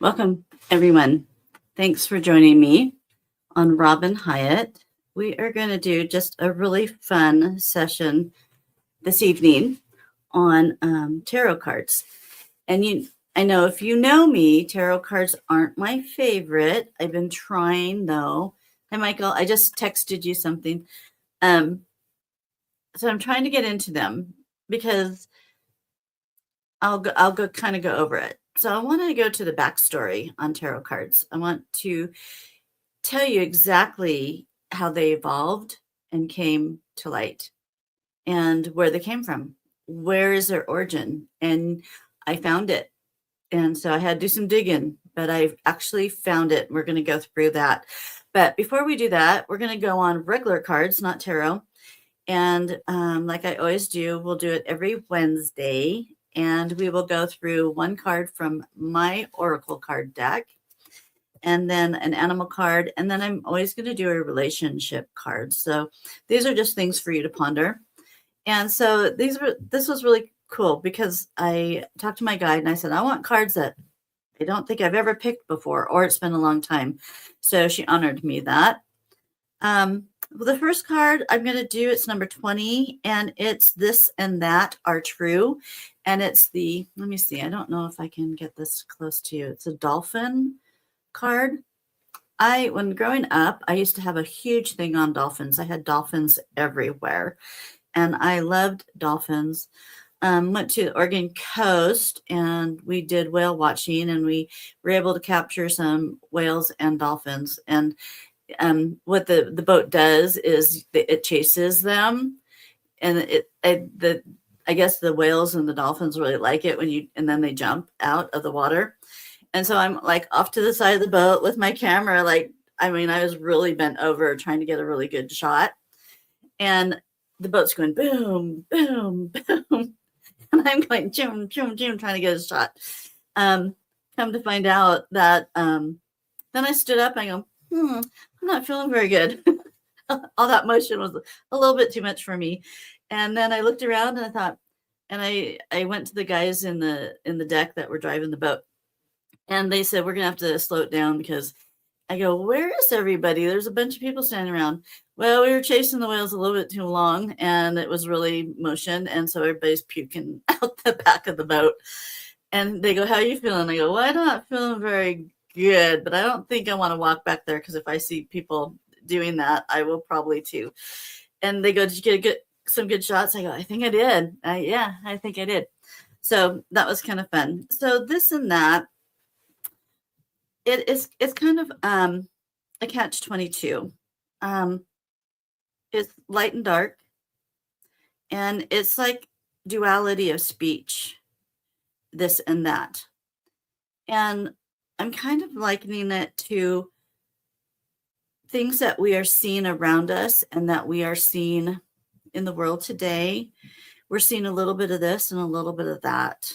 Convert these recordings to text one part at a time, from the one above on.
Welcome, everyone. Thanks for joining me on Robin Hyatt. We are going to do just a really fun session this evening on tarot cards. And I know if you know me, tarot cards aren't my favorite. I've been trying, though. Hi, Michael. I just texted you something. So I'm trying to get into them because I'll go kind of go over it. So I want to go to the backstory on tarot cards. I want to tell you exactly how they evolved and came to light and where they came from. Where is their origin? And I found it. And so I had to do some digging, but I've actually found it. We're going to go through that. But before we do that, we're going to go on regular cards, not tarot. And like I always do, we'll do it every Wednesday. And we will go through one card from my oracle card deck, and then an animal card. And then I'm always going to do a relationship card. So these are just things for you to ponder. And so this was really cool because I talked to my guide and I said, I want cards that I don't think I've ever picked before, or it's been a long time. So she honored me that. Well, the first card I'm going to do, it's number 20, and it's This and That Are True. And it's let me see, I don't know if I can get this close to you. It's a dolphin card. When growing up, I used to have a huge thing on dolphins. I had dolphins everywhere, and I loved dolphins. Went to the Oregon coast, and we did whale watching, and we were able to capture some whales and dolphins. And what the boat does is it chases them, and I guess the whales and the dolphins really like it and then they jump out of the water. And so I'm like off to the side of the boat with my camera. I was really bent over trying to get a really good shot. And the boat's going boom, boom, boom. And I'm going zoom, zoom, zoom, trying to get a shot. Come to find out that then I stood up and I go, I'm not feeling very good. All that motion was a little bit too much for me. And then I looked around and I thought, and I went to the guys in the deck that were driving the boat, and they said, we're gonna have to slow it down because I go, where is everybody? There's a bunch of people standing around. Well, we were chasing the whales a little bit too long, and it was really motion, and so everybody's puking out the back of the boat. And they go, how are you feeling? I go, well, I'm not feeling very good, but I don't think I want to walk back there because if I see people doing that, I will probably too. And they go, did you get some good shots? I go, I think I did. Yeah, I think I did. So that was kind of fun. So This and That, it's kind of a catch-22. It's light and dark, and it's like duality of speech, this and that. And I'm kind of likening it to things that we are seeing around us and that we are seeing in the world today. We're seeing a little bit of this and a little bit of that.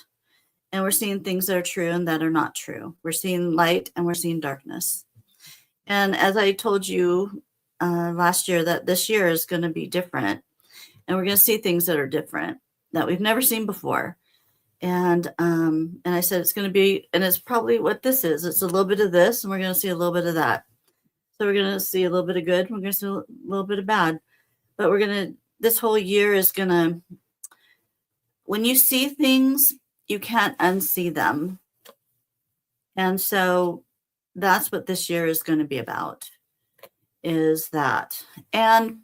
And we're seeing things that are true and that are not true. We're seeing light and we're seeing darkness. And as I told you last year, that this year is going to be different. And we're going to see things that are different that we've never seen before. And I said it's going to be, and it's probably what this is. It's a little bit of this, and we're going to see a little bit of that. So we're going to see a little bit of good, and we're going to see a little bit of bad. But this whole year is going to, when you see things, you can't unsee them. And so that's what this year is going to be about, is that. And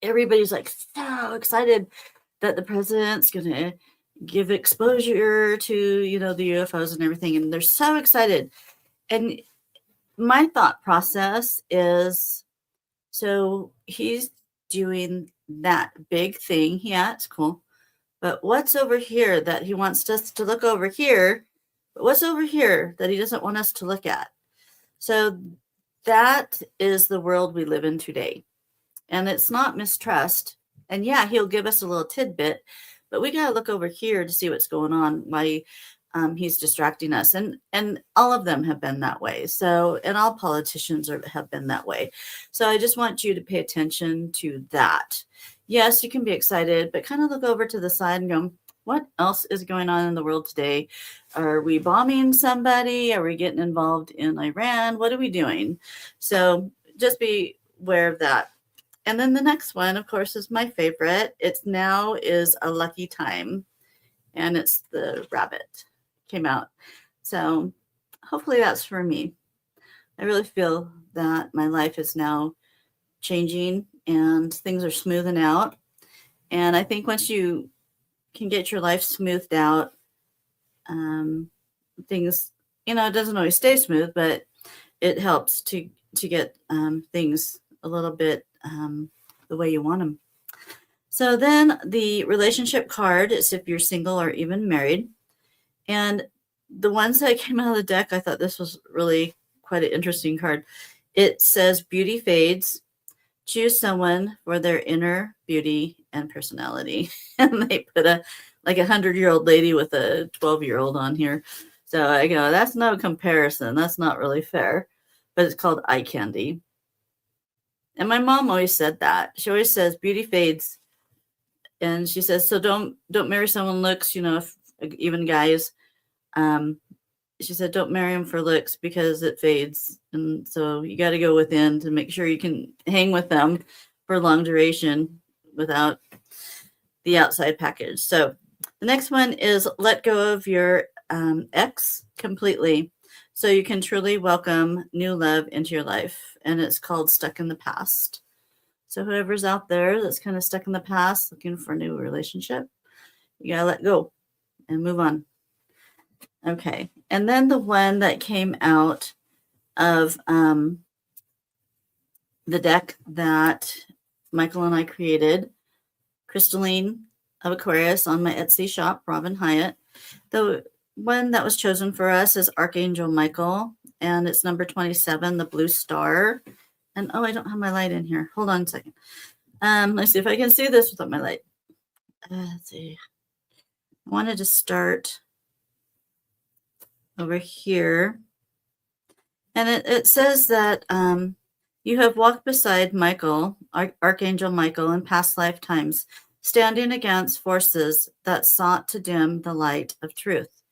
everybody's like so excited that the president's going to give exposure to, the UFOs and everything. And they're so excited. And my thought process is, so he's doing that big thing. Yeah, it's cool. But what's over here that he wants us to look over here? But what's over here that he doesn't want us to look at? So that is the world we live in today. And it's not mistrust. And yeah, he'll give us a little tidbit, but we got to look over here to see what's going on, why he's distracting us. And all of them have been that way. So, and all politicians have been that way. So I just want you to pay attention to that. Yes, you can be excited, but kind of look over to the side and go, what else is going on in the world today? Are we bombing somebody? Are we getting involved in Iran? What are we doing? So just be aware of that. And then the next one, of course, is my favorite. It's now is a lucky time. And it's the rabbit came out. So hopefully that's for me. I really feel that my life is now changing and things are smoothing out. And I think once you can get your life smoothed out, things, it doesn't always stay smooth, but it helps to get things a little bit the way you want them. So then the relationship card is if you're single or even married. And the ones that came out of the deck, I thought this was really quite an interesting card. It says beauty fades. Choose someone for their inner beauty and personality. And they put a 100-year-old lady with a 12-year-old on here. So I go, that's no comparison. That's not really fair. But it's called eye candy. And my mom always said that. She always says beauty fades. And she says, so don't marry someone looks, if, even guys. She said, don't marry them for looks because it fades. And so you got to go within to make sure you can hang with them for long duration without the outside package. So the next one is let go of your ex completely so you can truly welcome new love into your life. And it's called Stuck in the Past. So whoever's out there that's kind of stuck in the past, looking for a new relationship, you got to let go and move on. Okay. And then the one that came out of the deck that Michael and I created, Crystalline of Aquarius on my Etsy shop, Robin Hyatt. The one that was chosen for us is Archangel Michael, and it's number 27, the blue star. And I don't have my light in here. Hold on a second. Let's see if I can see this without my light. Let's see. I wanted to start over here. And it says that you have walked beside Michael, Archangel Michael, in past lifetimes, standing against forces that sought to dim the light of truth.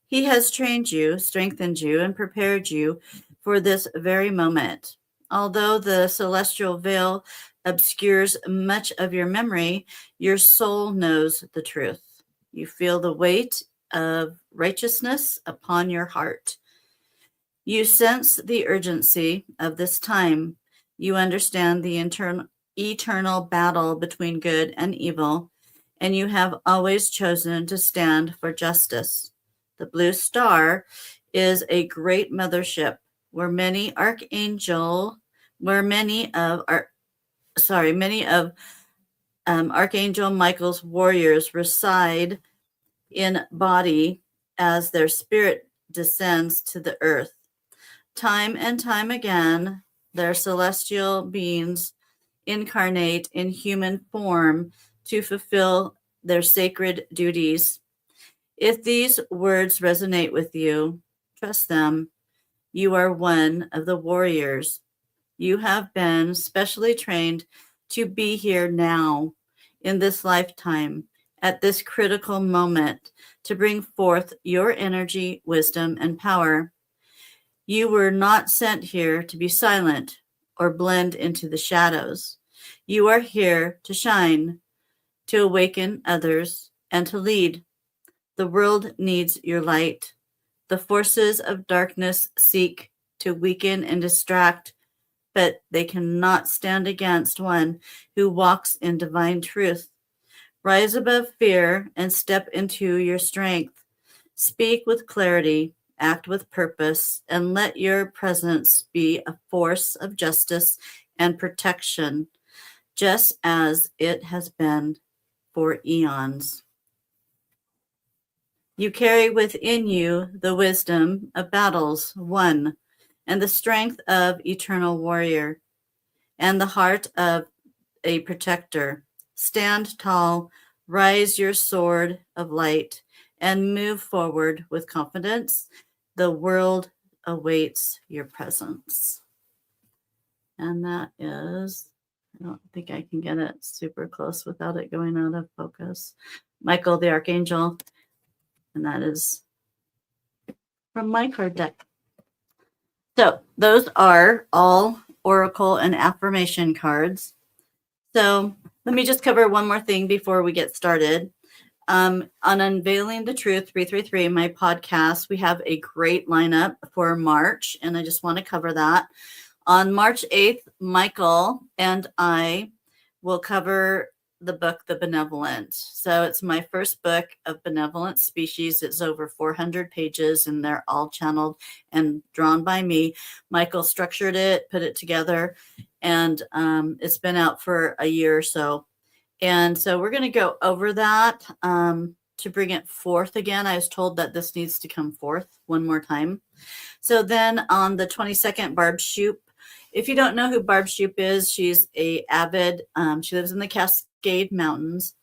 He has trained you, strengthened you, and prepared you for this very moment. Although the celestial veil obscures much of your memory, your soul knows the truth. You feel the weight of righteousness upon your heart. You sense the urgency of this time. You understand the eternal battle between good and evil, and you have always chosen to stand for justice. The blue star is a great mothership where many Archangel Michael's warriors reside in body as their spirit descends to the earth. Time and time again, their celestial beings incarnate in human form to fulfill their sacred duties. If these words resonate with you, trust them. You are one of the warriors. You have been specially trained to be here now, in this lifetime, at this critical moment, to bring forth your energy, wisdom, and power. You were not sent here to be silent or blend into the shadows. You are here to shine, to awaken others, and to lead. The world needs your light. The forces of darkness seek to weaken and distract, but they cannot stand against one who walks in divine truth. Rise above fear and step into your strength. Speak with clarity, act with purpose, and let your presence be a force of justice and protection, just as it has been for eons. You carry within you the wisdom of battles won, and the strength of eternal warrior, and the heart of a protector. Stand tall, Rise your sword of light and move forward with confidence. The world awaits your presence. And that is, I don't think I can get it super close without it going out of focus. Michael the Archangel. And that is from my card deck. So those are all oracle and affirmation cards. So let me just cover one more thing before we get started. On Unveiling the Truth 333, my podcast, we have a great lineup for March, and I just want to cover that. On March 8th, Michael and I will cover the book, The Benevolent. So it's my first book of benevolent species. It's over 400 pages, and they're all channeled and drawn by me. Michael structured it, put it together, and it's been out for a year or so. And so we're going to go over that to bring it forth again. I was told that this needs to come forth one more time. So then on the 22nd, Barb Shoop. If you don't know who Barb Shoop is, she's a avid, she lives in the Cascade Mountains,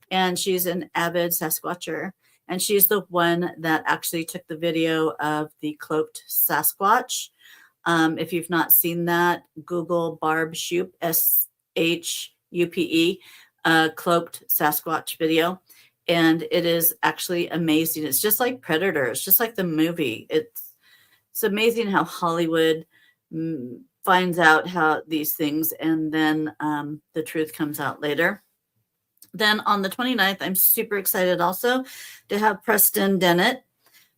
and she's an avid Sasquatcher. And she's the one that actually took the video of the cloaked Sasquatch. If you've not seen that, Google Barb Shoop, SHUPE, cloaked Sasquatch video. And it is actually amazing. It's just like Predator. It's just like the movie. It's amazing how Hollywood finds out how these things, and then the truth comes out later. Then on the 29th, I'm super excited also to have Preston Dennett.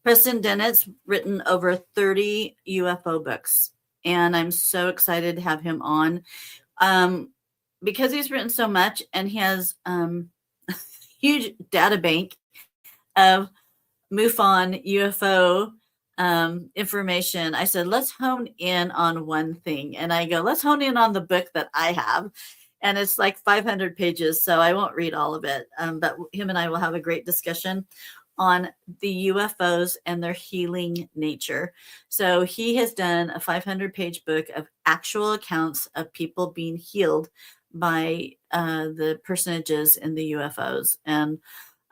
Preston Dennett's written over 30 UFO books, and I'm so excited to have him on because he's written so much, and he has a huge data bank of MUFON UFO information. I said, let's hone in on one thing. And I go, let's hone in on the book that I have. And it's like 500 pages, so I won't read all of it. But him and I will have a great discussion on the UFOs and their healing nature. So he has done a 500-page book of actual accounts of people being healed by the personages in the UFOs. And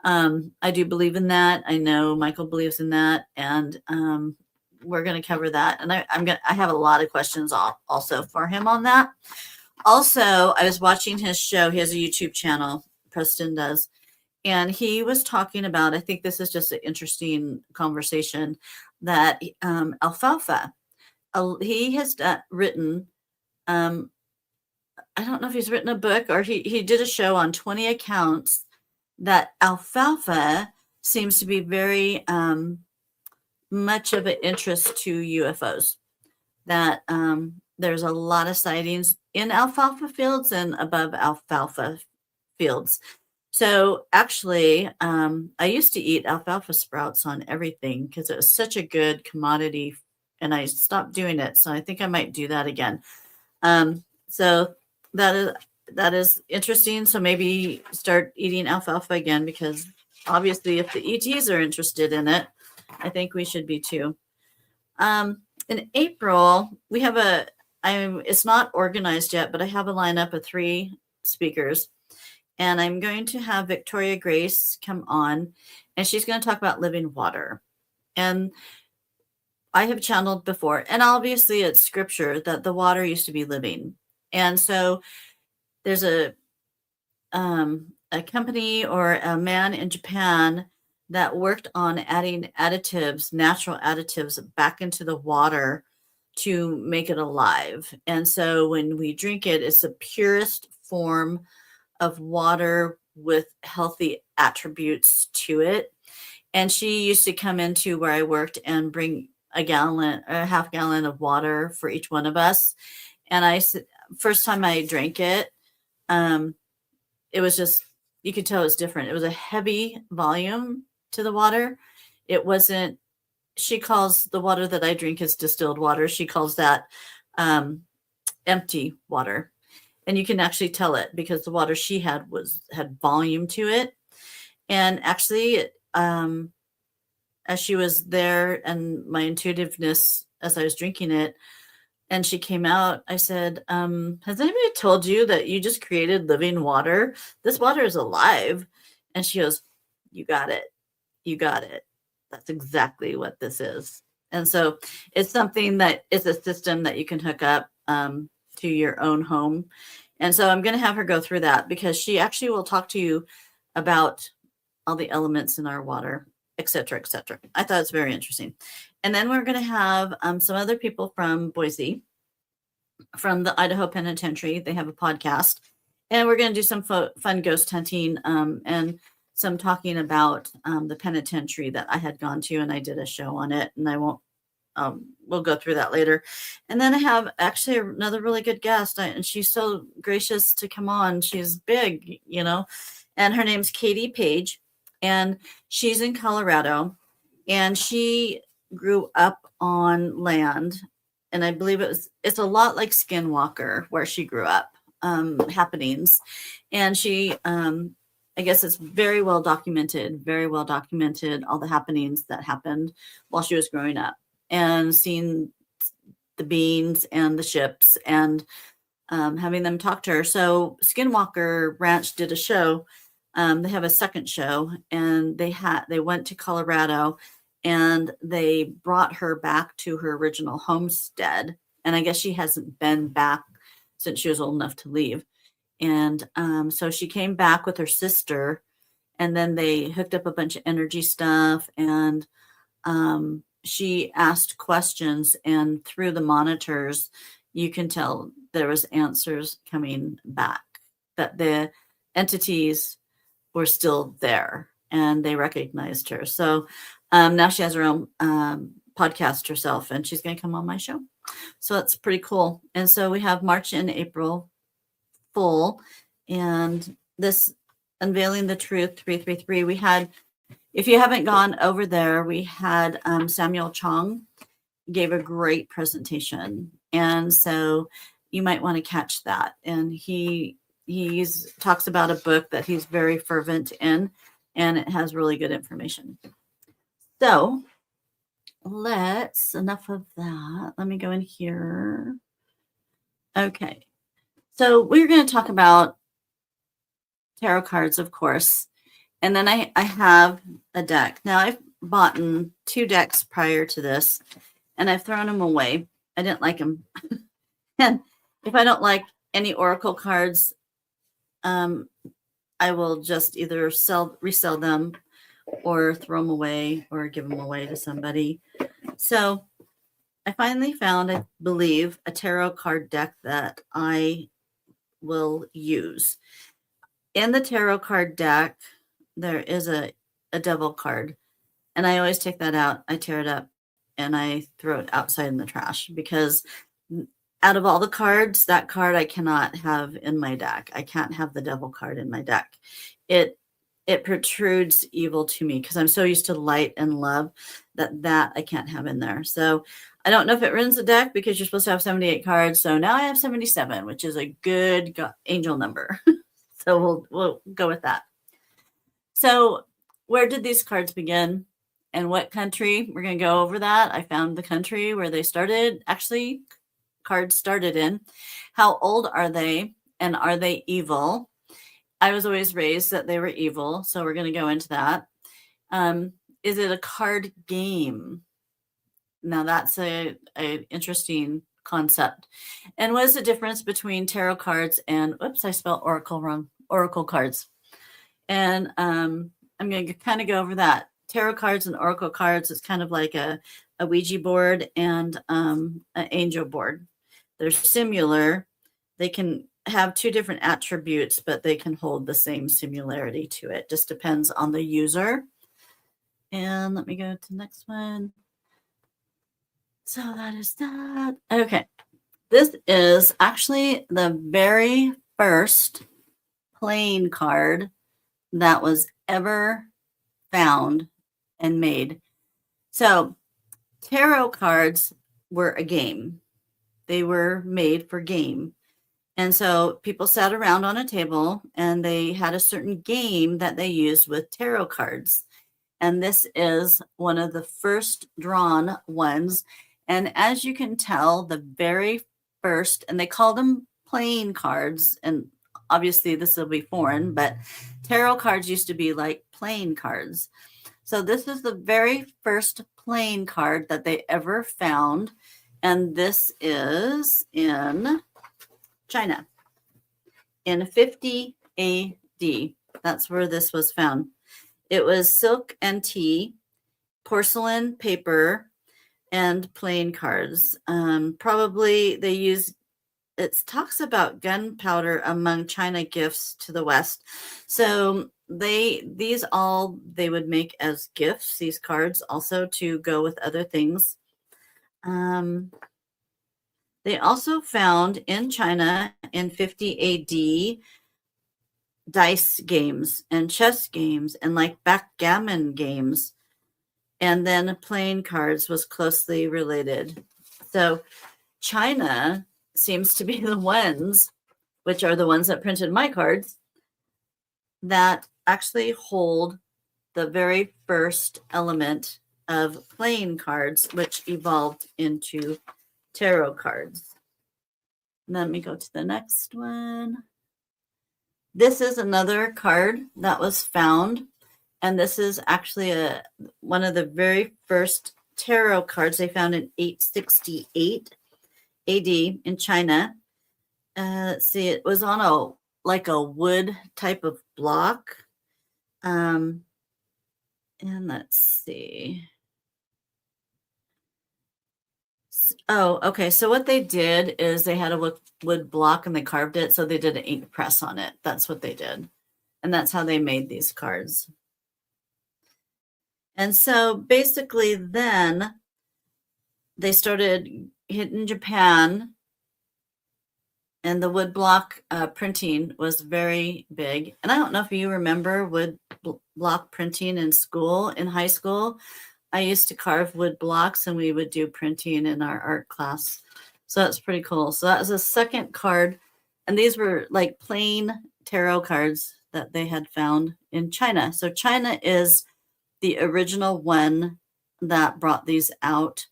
I do believe in that. I know Michael believes in that, and we're going to cover that. And I have a lot of questions also for him on that. Also, I was watching his show. He has a YouTube channel, Preston does, and he was talking about, I think this is just an interesting conversation, that alfalfa, he has written, I don't know if he's written a book or he did a show on 20 accounts that alfalfa seems to be very much of an interest to UFOs, that there's a lot of sightings in alfalfa fields and above alfalfa fields. So actually, I used to eat alfalfa sprouts on everything because it was such a good commodity, and I stopped doing it. So I think I might do that again. So that is interesting. So maybe start eating alfalfa again, because obviously if the ETs are interested in it, I think we should be too. In April, we have it's not organized yet, but I have a lineup of 3 speakers, and I'm going to have Victoria Grace come on, and she's going to talk about living water. And I have channeled before, and obviously it's scripture that the water used to be living. And so there's a company or a man in Japan that worked on adding additives, natural additives, back into the water to make it alive. And so when we drink it, it's the purest form of water with healthy attributes to it. And she used to come into where I worked and bring a half gallon of water for each one of us. And first time I drank it, it was just, you could tell it was different. It was a heavy volume to the water. It wasn't, she calls the water that I drink is distilled water. She calls that empty water. And you can actually tell it because the water she had volume to it. And actually, as she was there and my intuitiveness as I was drinking it, and she came out, I said, has anybody told you that you just created living water? This water is alive. And she goes, you got it. You got it. That's exactly what this is. And so it's something that is a system that you can hook up to your own home. And so I'm going to have her go through that because she actually will talk to you about all the elements in our water, et cetera, et cetera. I thought it's very interesting. And then we're going to have some other people from Boise, from the Idaho Penitentiary. They have a podcast. And we're going to do some fun ghost hunting and some talking about the penitentiary that I had gone to, and I did a show on it, and I won't, we'll go through that later. And then I have actually another really good guest, and she's so gracious to come on. She's big, you know, and her name's Katie Page, and she's in Colorado, and she grew up on land, and I believe it's a lot like Skinwalker where she grew up. Happenings, and she I guess it's very well documented all the happenings that happened while she was growing up, and seeing the beings and the ships, and having them talk to her. So Skinwalker Ranch did a show. They have a second show, and they went to Colorado, and they brought her back to her original homestead, and I guess she hasn't been back since she was old enough to leave. And so she came back with her sister, and then they hooked up a bunch of energy stuff, and she asked questions, and through the monitors, you can tell there was answers coming back, that the entities were still there, and they recognized her. So now she has her own podcast herself, and she's going to come on my show. So that's pretty cool. And so we have March and April full, and this Unveiling the Truth 333. We had, if you haven't gone over there, we had Samuel Chong gave a great presentation, and so you might want to catch that. And he talks about a book that he's very fervent in, and it has really good information. So enough of that. Let me go in here. Okay. So we're going to talk about tarot cards, of course. And then I have a deck. Now, I've bought 2 decks prior to this, and I've thrown them away. I didn't like them. And if I don't like any oracle cards, I will just either resell them, or throw them away, or give them away to somebody. So I finally found, I believe, a tarot card deck that I will use. In the tarot card deck, there is a devil card, and I always take that out. I tear it up, and I throw it outside in the trash, because out of all the cards, that card I cannot have in my deck. I can't have the devil card in my deck. It protrudes evil to me, because I'm so used to light and love that I can't have in there. So I don't know if it ruins the deck, because you're supposed to have 78 cards. So now I have 77, which is a good angel number. So we'll go with that. So where did these cards begin, and what country? We're going to go over that. I found the country where they started. Actually, cards started in. How old are they, and are they evil? I was always raised that they were evil, so we're going to go into that. Is it a card game? Now that's a interesting concept. And what is the difference between tarot cards and, oops, I spelled oracle wrong, oracle cards. And I'm going to kind of go over that. Tarot cards and oracle cards is kind of like a Ouija board and an angel board. They're similar. They can have 2 different attributes, but they can hold the same similarity to it. Just depends on the user. And let me go to the next one. So that is that. Okay. This is actually the very first playing card that was ever found and made. So tarot cards were a game. They were made for game. And so people sat around on a table, and they had a certain game that they used with tarot cards. And this is one of the first drawn ones. And as you can tell, the very first, and they called them playing cards, and obviously this will be foreign, but tarot cards used to be like playing cards. So this is the very first playing card that they ever found. And this is in China in 50 AD. That's where this was found. It was silk and tea, porcelain, paper, and playing cards. Probably they used, it talks about gunpowder among China gifts to the West. So they would make as gifts, these cards also to go with other things. They also found in China in 50 AD dice games and chess games and like backgammon games. And then playing cards was closely related. So China seems to be the ones, which are the ones that printed my cards, that actually hold the very first element of playing cards, which evolved into tarot cards. Let me go to the next one. This is another card that was found, and this is actually one of the very first tarot cards they found in 868 AD in China. Let's see, it was on a wood type of block. And let's see. Oh, okay. So what they did is they had a wood block and they carved it. So they did an ink press on it. That's what they did. And that's how they made these cards. And so basically then they started hitting Japan, and the wood block printing was very big. And I don't know if you remember wood block printing in school, in high school. I used to carve wood blocks and we would do printing in our art class. So that's pretty cool. So that was a second card. And these were like plain tarot cards that they had found in China. So China is the original one that brought these out.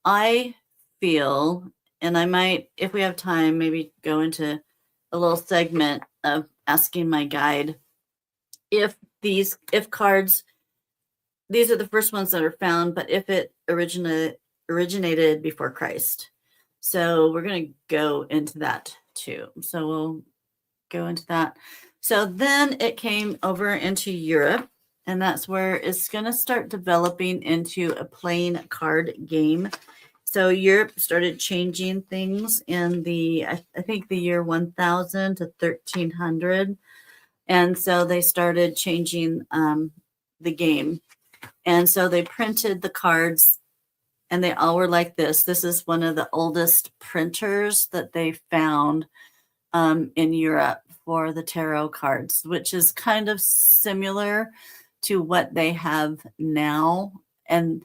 I feel, and I might, if we have time, maybe go into a little segment of asking my guide if cards, these are the first ones that are found, but if it originated before Christ. So we're going to go into that too. So we'll go into that. So then it came over into Europe, and that's where it's going to start developing into a playing card game. So Europe started changing things in I think the year 1000 to 1300. And so they started changing the game. And so they printed the cards, and they all were like this. This is one of the oldest printers that they found in Europe for the tarot cards, which is kind of similar to what they have now. And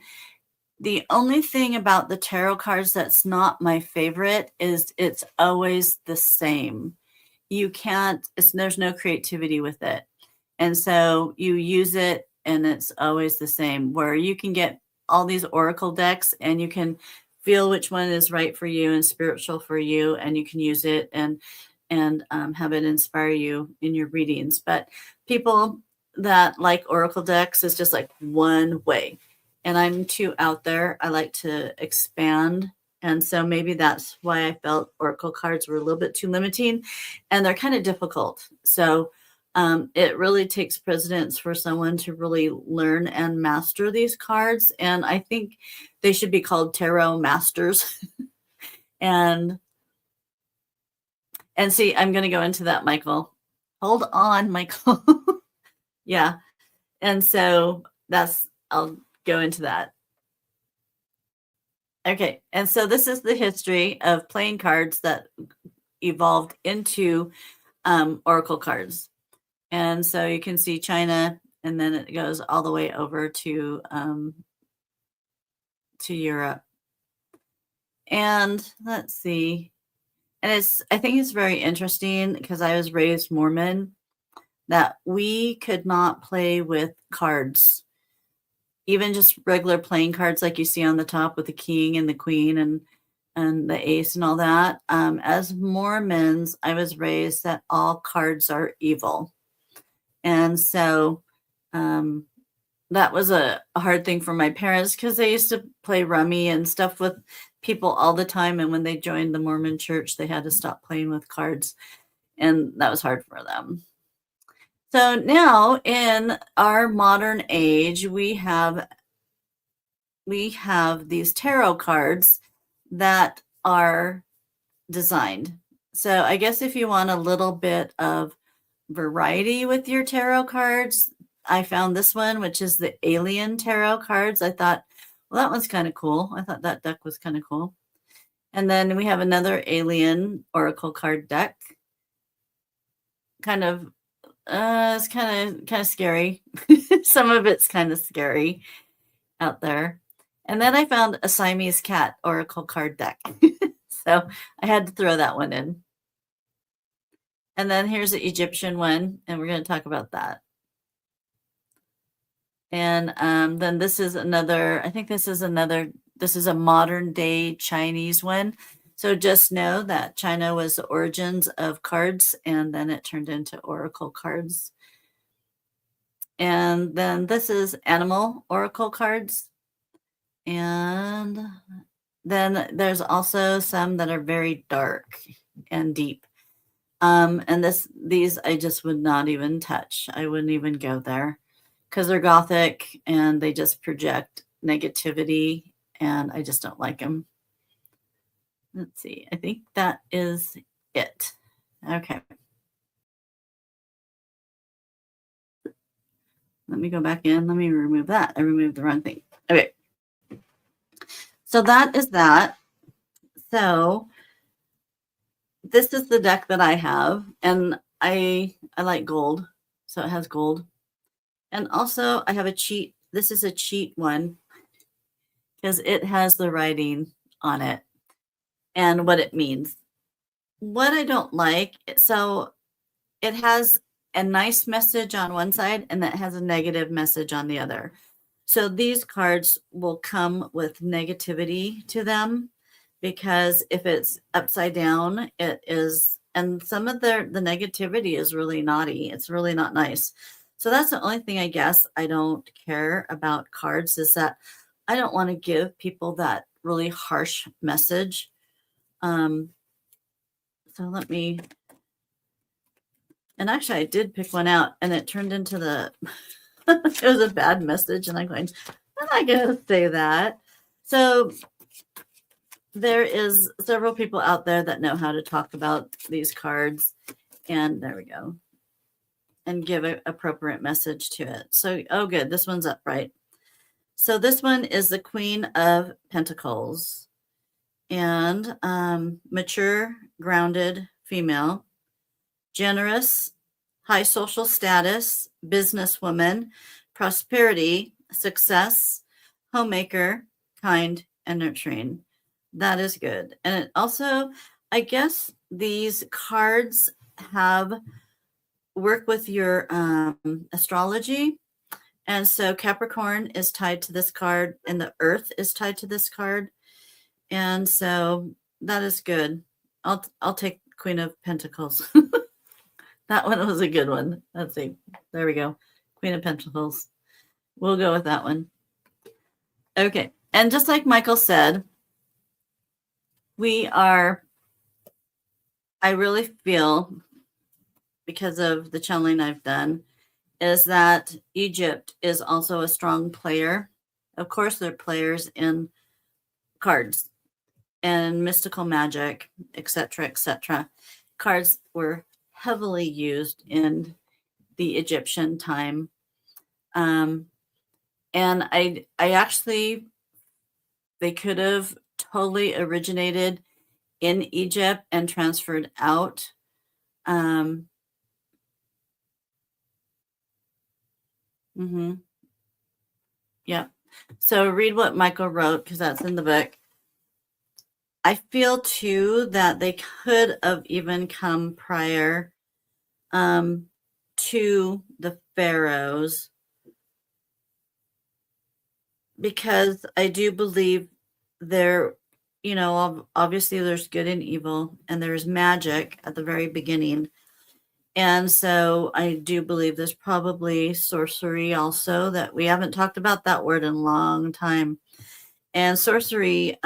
the only thing about the tarot cards that's not my favorite is it's always the same. There's no creativity with it. And so you use it and it's always the same, where you can get all these oracle decks and you can feel which one is right for you and spiritual for you, and you can use it and have it inspire you in your readings. But people that like oracle decks is just like one way. And I'm too out there. I like to expand. And so maybe that's why I felt oracle cards were a little bit too limiting, and they're kind of difficult. So it really takes precedence for someone to really learn and master these cards. And I think they should be called tarot masters. and see, I'm going to go into that, Michael. Hold on, Michael. Yeah. And so I'll go into that. Okay. And so this is the history of playing cards that evolved into oracle cards. And so you can see China, and then it goes all the way over to Europe. And let's see. And I think it's very interesting because I was raised Mormon, that we could not play with cards, even just regular playing cards like you see on the top with the king and the queen and and the ace and all that. As Mormons, I was raised that all cards are evil. And so that was a hard thing for my parents because they used to play rummy and stuff with people all the time. And when they joined the Mormon church, they had to stop playing with cards. And that was hard for them. So now in our modern age, we have these tarot cards that are designed. So I guess if you want a little bit of variety with your tarot cards, I found this one, which is the alien tarot cards. I thought, well, that one's kind of cool. I thought that deck was kind of cool. And then we have another alien oracle card deck. Kind of, it's kind of scary. Some of it's kind of scary out there. And then I found a Siamese cat oracle card deck. So I had to throw that one in. And then here's the Egyptian one, and we're going to talk about that. And then this is another, I think this is a modern day Chinese one. So just know that China was the origins of cards, and then it turned into oracle cards. And then this is animal oracle cards. And then there's also some that are very dark and deep. And these I just would not even touch. I wouldn't even go there because they're gothic and they just project negativity, and I just don't like them. Let's see. I think that is it. Okay. Let me go back in. Let me remove that. I removed the wrong thing. Okay. So that is that. So this is the deck that I have, and I like gold, so it has gold. And also I have a cheat. This is a cheat one because it has the writing on it and what it means. What I don't like, so it has a nice message on one side and it has a negative message on the other. So these cards will come with negativity to them because if it's upside down, it is, and some of the negativity is really naughty. It's really not nice. So that's the only thing I guess I don't care about cards, is that I don't want to give people that really harsh message. So let me, and actually I did pick one out and it turned into the, it was a bad message, and I'm going, I'm not going to say that. So there is several people out there that know how to talk about these cards, and there we go, and give an appropriate message to it. So, oh good, this one's upright. So this one is the Queen of Pentacles, and mature, grounded female, generous, high social status, businesswoman, prosperity, success, homemaker, kind, and nurturing. That is good. And it also, I guess these cards have work with your astrology. And so Capricorn is tied to this card, and the Earth is tied to this card. And so that is good. I'll take Queen of Pentacles. That one was a good one. Let's see. There we go. Queen of Pentacles. We'll go with that one. Okay. And just like Michael said, I really feel, because of the channeling I've done, is that Egypt is also a strong player. Of course, they're players in cards and mystical magic, etc., etc. Cards were heavily used in the Egyptian time. And I actually, they could have totally originated in Egypt and transferred out. Yeah. So read what Michael wrote, because that's in the book. I feel too that they could have even come prior to the pharaohs, because I do believe there obviously there's good and evil, and there's magic at the very beginning. And so I do believe there's probably sorcery also, that we haven't talked about that word in a long time. And sorcery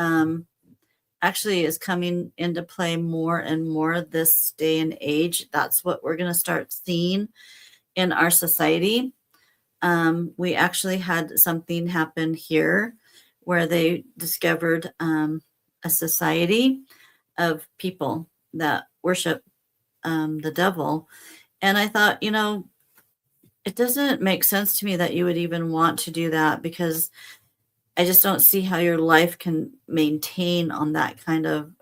actually is coming into play more and more this day and age. That's what we're going to start seeing in our society. We actually had something happen here where they discovered a society of people that worship the devil. And I thought, it doesn't make sense to me that you would even want to do that, because I just don't see how your life can maintain on that kind of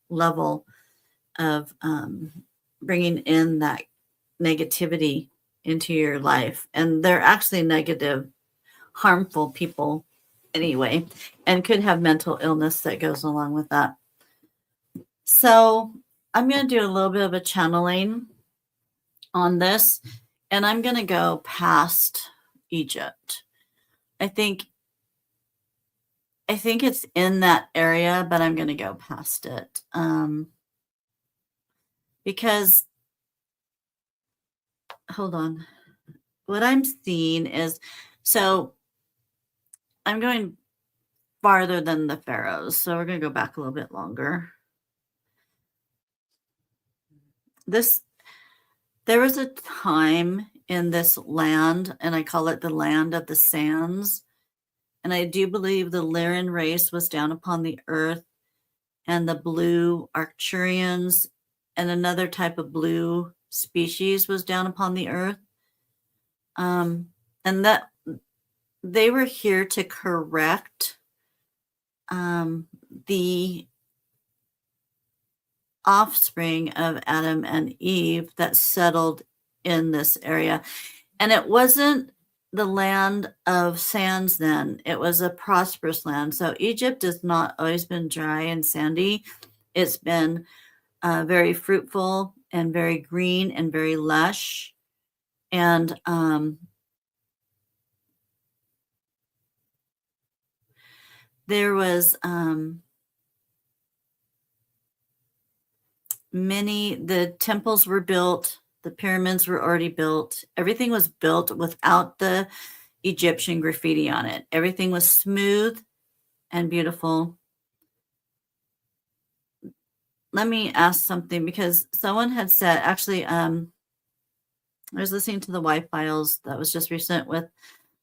level of bringing in that negativity into your life. And they're actually negative, harmful people anyway, and could have mental illness that goes along with that. So I'm going to do a little bit of a channeling on this, and I'm going to go past Egypt. I think it's in that area, but I'm going to go past it because, hold on, what I'm seeing is, so I'm going farther than the pharaohs, so we're going to go back a little bit longer. There was a time in this land, and I call it the land of the sands, and I do believe the Lyran race was down upon the earth, and the blue Arcturians and another type of blue species was down upon the earth. And that they were here to correct the offspring of Adam and Eve that settled in this area. And it wasn't the land of sands then. It was a prosperous land. So Egypt has not always been dry and sandy. It's been very fruitful and very green and very lush. And there was the temples were built, the pyramids were already built. Everything was built without the Egyptian graffiti on it. Everything was smooth and beautiful. Let me ask something, because someone had said, actually, I was listening to the Y-Files that was just recent with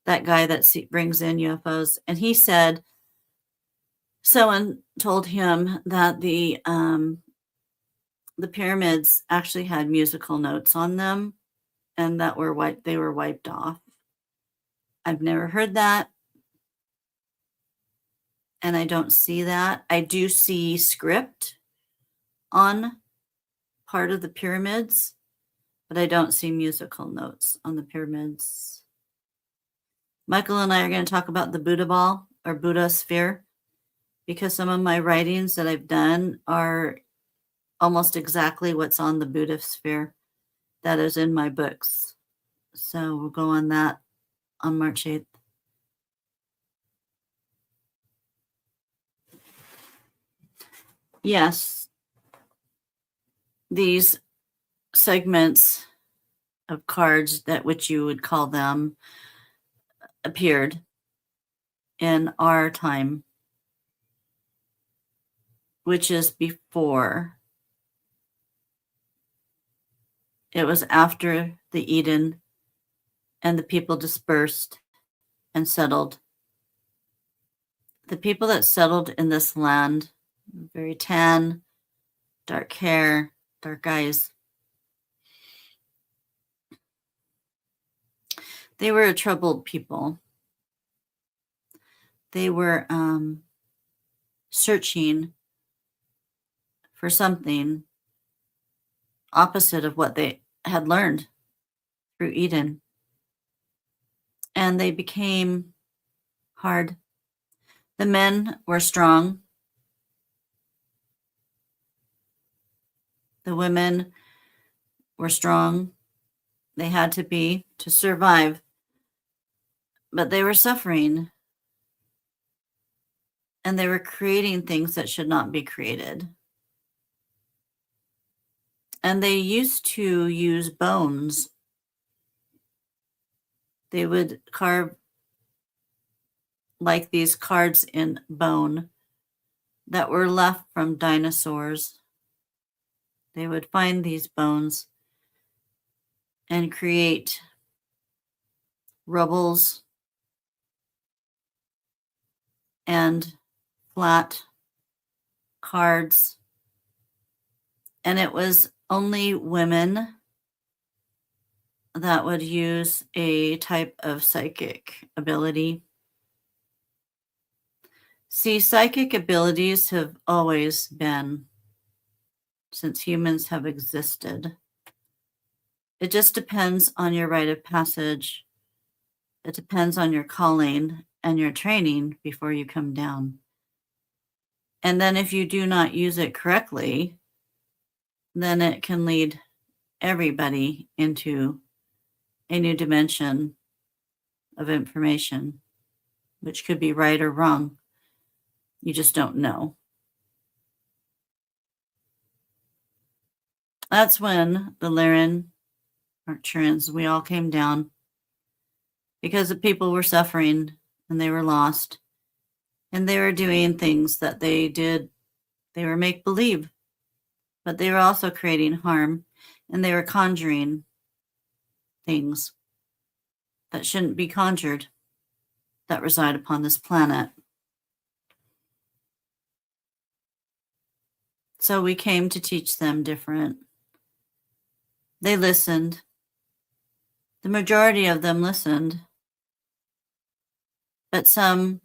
that guy that brings in UFOs, and he said someone told him that the pyramids actually had musical notes on them, and that they were wiped off. I've never heard that, and I don't see that. I do see script on part of the pyramids, but I don't see musical notes on the pyramids. Michael and I are going to talk about the Buddha ball or Buddha sphere, because some of my writings that I've done are almost exactly what's on the Buddha sphere that is in my books. So we'll go on that on March 8th. Yes, these segments of cards, that which you would call them, appeared in our time, which is before. It was after the Eden and the people dispersed and settled. The people that settled in this land, very tan, dark hair, dark eyes, they were a troubled people. They were searching for something opposite of what they had learned through Eden. And they became hard. The men were strong. The women were strong. They had to be to survive. But they were suffering. and they were creating things that should not be created. And they used to use bones. They would carve like these cards in bone that were left from dinosaurs. They would find these bones and create rubbles and flat cards. And it was only women that would use a type of psychic ability. See, psychic abilities have always been since humans have existed. It just depends on your rite of passage. It depends on your calling and your training before you come down. And then if you do not use it correctly, then it can lead everybody into a new dimension of information, which could be right or wrong. You just don't know. That's when the Lyran Arcturians, we all came down because the people were suffering and they were lost and they were doing things that they did. They were make-believe, but they were also creating harm and they were conjuring things that shouldn't be conjured that reside upon this planet. So we came to teach them different. They listened. The majority of them listened, but some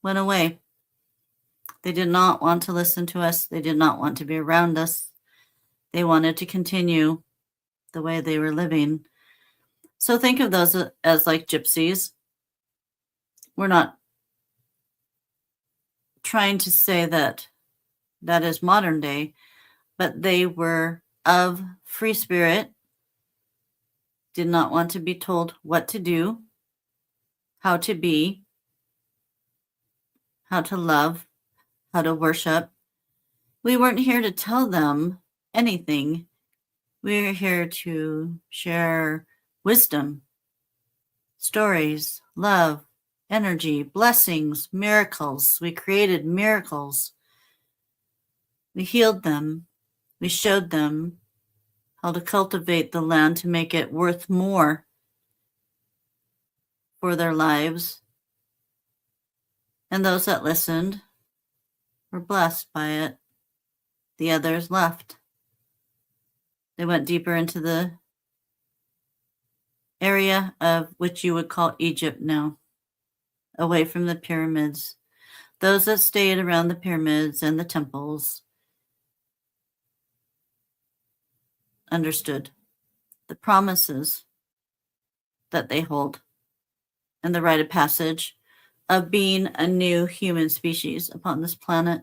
went away. They did not want to listen to us. They did not want to be around us. They wanted to continue the way they were living. So think of those as like gypsies. We're not trying to say that that is modern day, but they were of free spirit, did not want to be told what to do, how to be, how to love, how to worship. We weren't here to tell them anything. We were here to share wisdom, stories, love, energy, blessings, miracles. We created miracles. We healed them. We showed them how to cultivate the land to make it worth more for their lives. And those that listened were blessed by it. The others left. They went deeper into the area of which you would call Egypt now, away from the pyramids. Those that stayed around the pyramids and the temples understood the promises that they hold and the rite of passage of being a new human species upon this planet.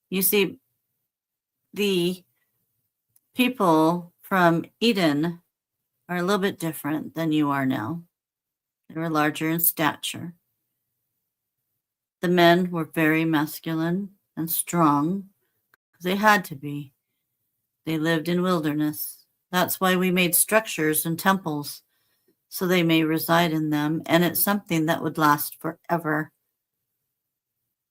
You see, the people from Eden are a little bit different than you are now. They were larger in stature. The men were very masculine and strong because they had to be. They lived in wilderness. That's why we made structures and temples so they may reside in them, and it's something that would last forever.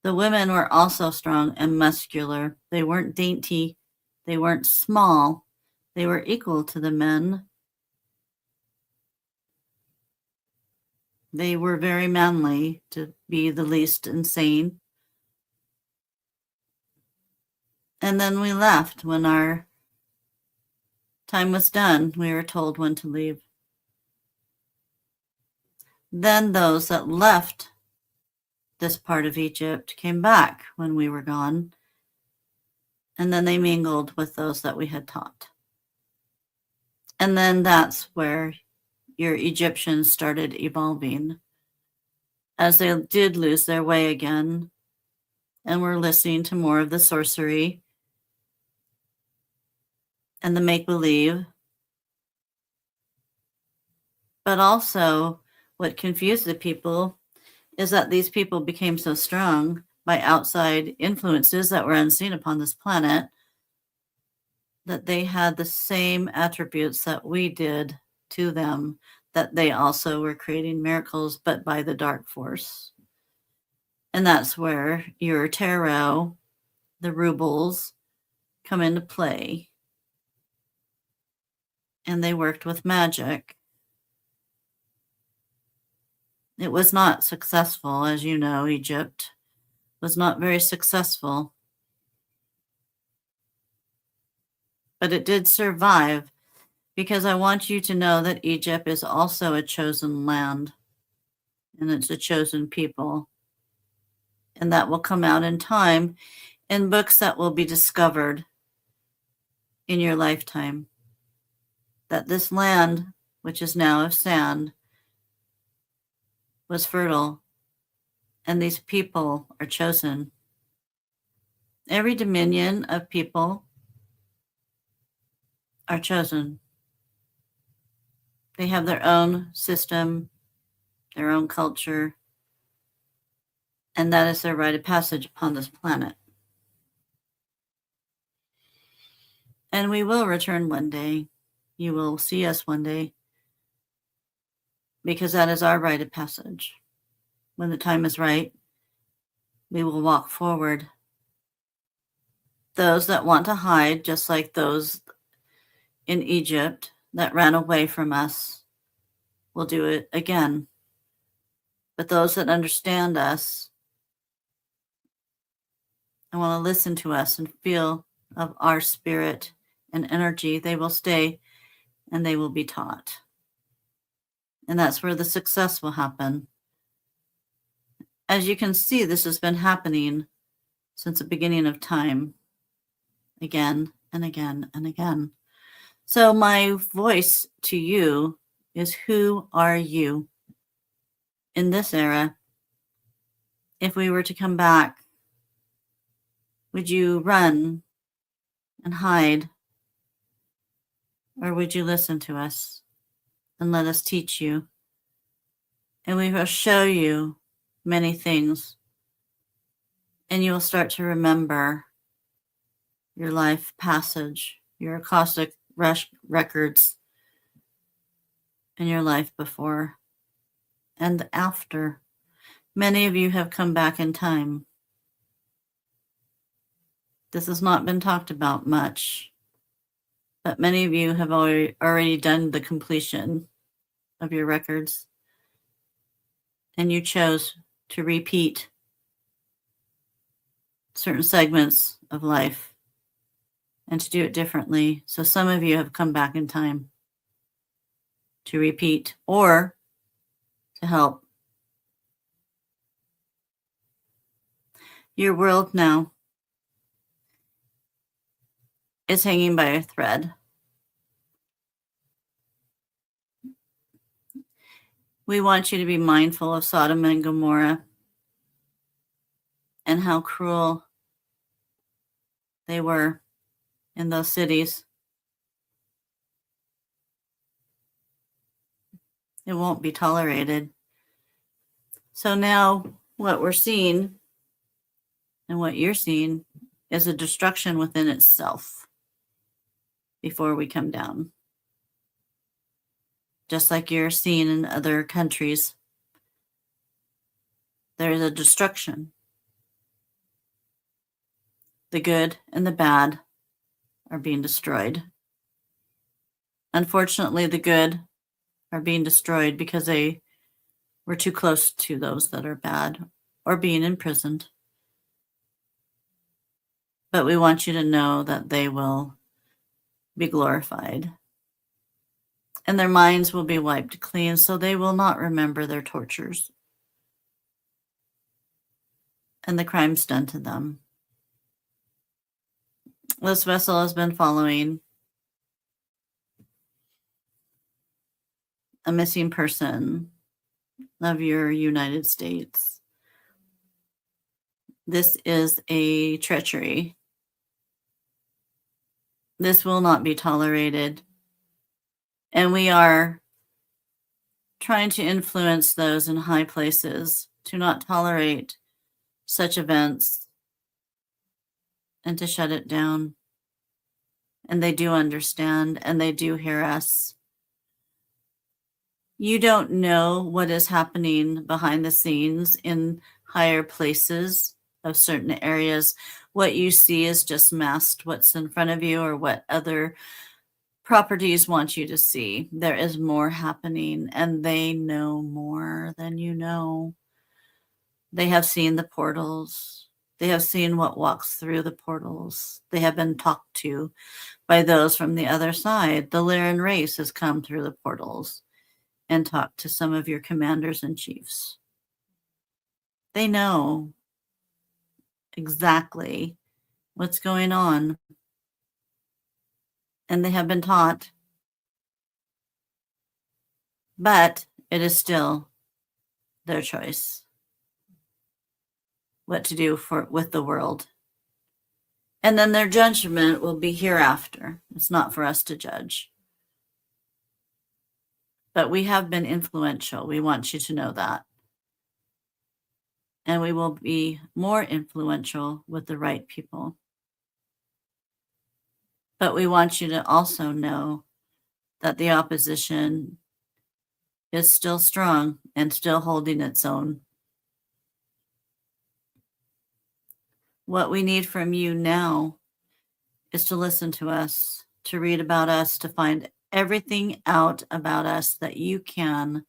The women were also strong and muscular. They weren't dainty. They weren't small. They were equal to the men. They were very manly, to be the least insane. And then we left. When our time was done, we were told when to leave. Then those that left this part of Egypt came back when we were gone, and then they mingled with those that we had taught. And then that's where your Egyptians started evolving, as they did lose their way again and were listening to more of the sorcery and the make-believe. But also, What confused the people is that these people became so strong by outside influences that were unseen upon this planet that they had the same attributes that we did to them, that they also were creating miracles, but by the dark force. And that's where your tarot, the rubles, come into play. And they worked with magic. It was not successful, as you know. Egypt was not very successful. But it did survive, because I want you to know that Egypt is also a chosen land, and it's a chosen people. And that will come out in time in books that will be discovered in your lifetime. That this land, which is now of sand, was fertile, and these people are chosen. Every dominion of people are chosen. They have their own system, their own culture, and that is their rite of passage upon this planet. And we will return one day. You will see us one day, because that is our rite of passage. When the time is right, we will walk forward. Those that want to hide, just like those in Egypt that ran away from us, will do it again. But those that understand us and want to listen to us and feel of our spirit and energy, they will stay and they will be taught. And that's where the success will happen. As you can see, this has been happening since the beginning of time, again and again and again. So my voice to you is, who are you in this era? If we were to come back, would you run and hide? Or would you listen to us and let us teach you? And we will show you many things, and you will start to remember your life passage, your Akashic records, and your life before and after. Many of you have come back in time. This has not been talked about much, but many of you have already done the completion of your records, and you chose to repeat certain segments of life and to do it differently. So some of you have come back in time to repeat or to help. Your world now is hanging by a thread. We want you to be mindful of Sodom and Gomorrah and how cruel they were in those cities. It won't be tolerated. So now what we're seeing and what you're seeing is a destruction within itself before we come down. Just like you're seeing in other countries, there is a destruction. The good and the bad are being destroyed. Unfortunately, the good are being destroyed because they were too close to those that are bad or being imprisoned. But we want you to know that they will be glorified. And their minds will be wiped clean, so they will not remember their tortures and the crimes done to them. This vessel has been following a missing person of your United States. This is a treachery. This will not be tolerated. And we are trying to influence those in high places to not tolerate such events and to shut it down. And they do understand, and they do hear us. You don't know what is happening behind the scenes in higher places of certain areas. What you see is just masked what's in front of you or what other properties want you to see. There is more happening, and they know more than you know. They have seen the portals. They have seen what walks through the portals. They have been talked to by those from the other side. The Lyran race has come through the portals and talked to some of your commanders and chiefs. They know exactly what's going on, and they have been taught, but it is still their choice what to do with the world. And then their judgment will be hereafter. It's not for us to judge. But we have been influential. We want you to know that. And we will be more influential with the right people. But we want you to also know that the opposition is still strong and still holding its own. What we need from you now is to listen to us, to read about us, to find everything out about us that you can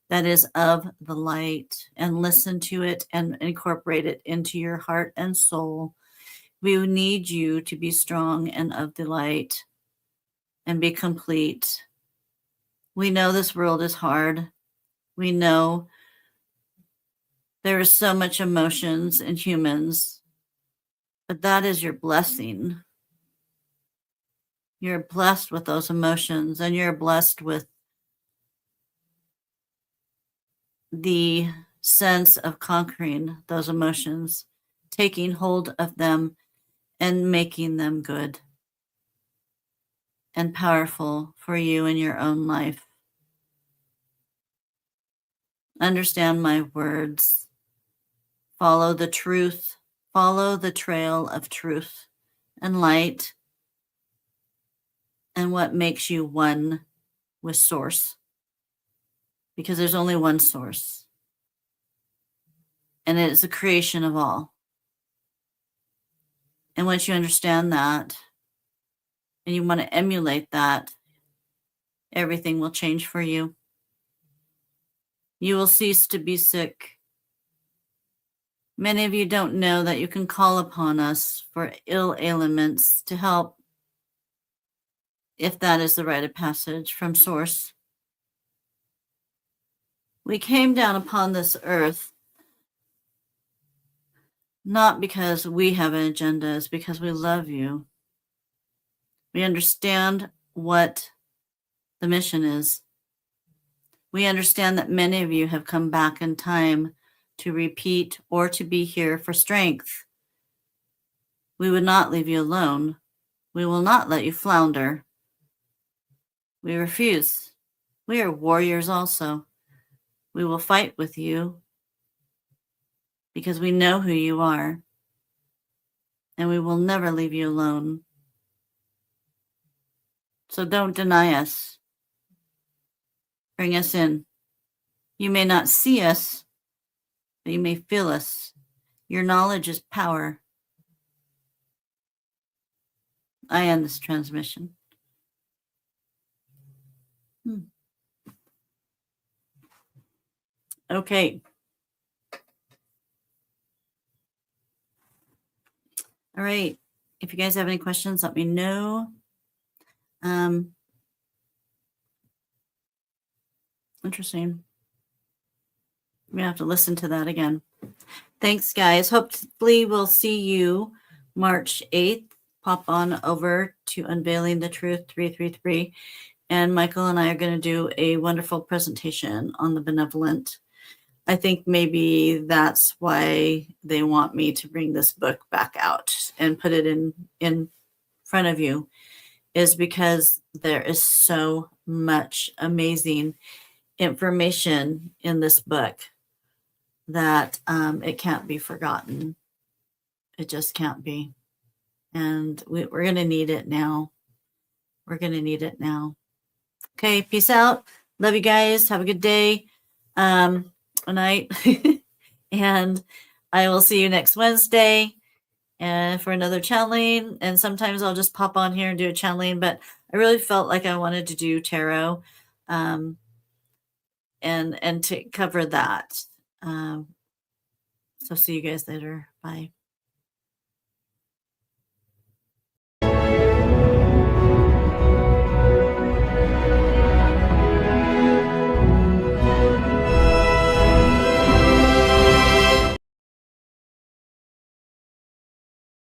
that is of the light, and listen to it and incorporate it into your heart and soul. We need you to be strong and of the light and be complete. We know this world is hard. We know there is so much emotions in humans, but that is your blessing. You're blessed with those emotions, and you're blessed with the sense of conquering those emotions, taking hold of them and making them good and powerful for you in your own life. Understand my words. Follow the truth. Follow the trail of truth and light and what makes you one with Source. Because there's only one Source. And it is the creation of all. And once you understand that, and you want to emulate that, everything will change for you. You will cease to be sick. Many of you don't know that you can call upon us for ill ailments to help, if that is the rite of passage from Source. We came down upon this earth not because we have an agenda, it's because we love you. We understand what the mission is. We understand that many of you have come back in time to repeat or to be here for strength. We would not leave you alone. We will not let you flounder. We refuse. We are warriors also. We will fight with you because we know who you are, and we will never leave you alone. So don't deny us. Bring us in. You may not see us, but you may feel us. Your knowledge is power. I end this transmission. Okay. All right. If you guys have any questions, let me know. Interesting. We have to listen to that again. Thanks, guys. Hopefully we'll see you March 8th. Pop on over to Unveiling the Truth 333. And Michael and I are going to do a wonderful presentation on the benevolent. I think maybe that's why they want me to bring this book back out and put it in front of you, is because there is so much amazing information in this book that it can't be forgotten. It just can't be. And we're going to need it now. We're going to need it now. Okay, peace out. Love you guys. Have a good day. A night. And I will see you next Wednesday for another channeling. And sometimes I'll just pop on here and do a channeling, but I really felt like I wanted to do tarot and to cover that. So see you guys later. Bye.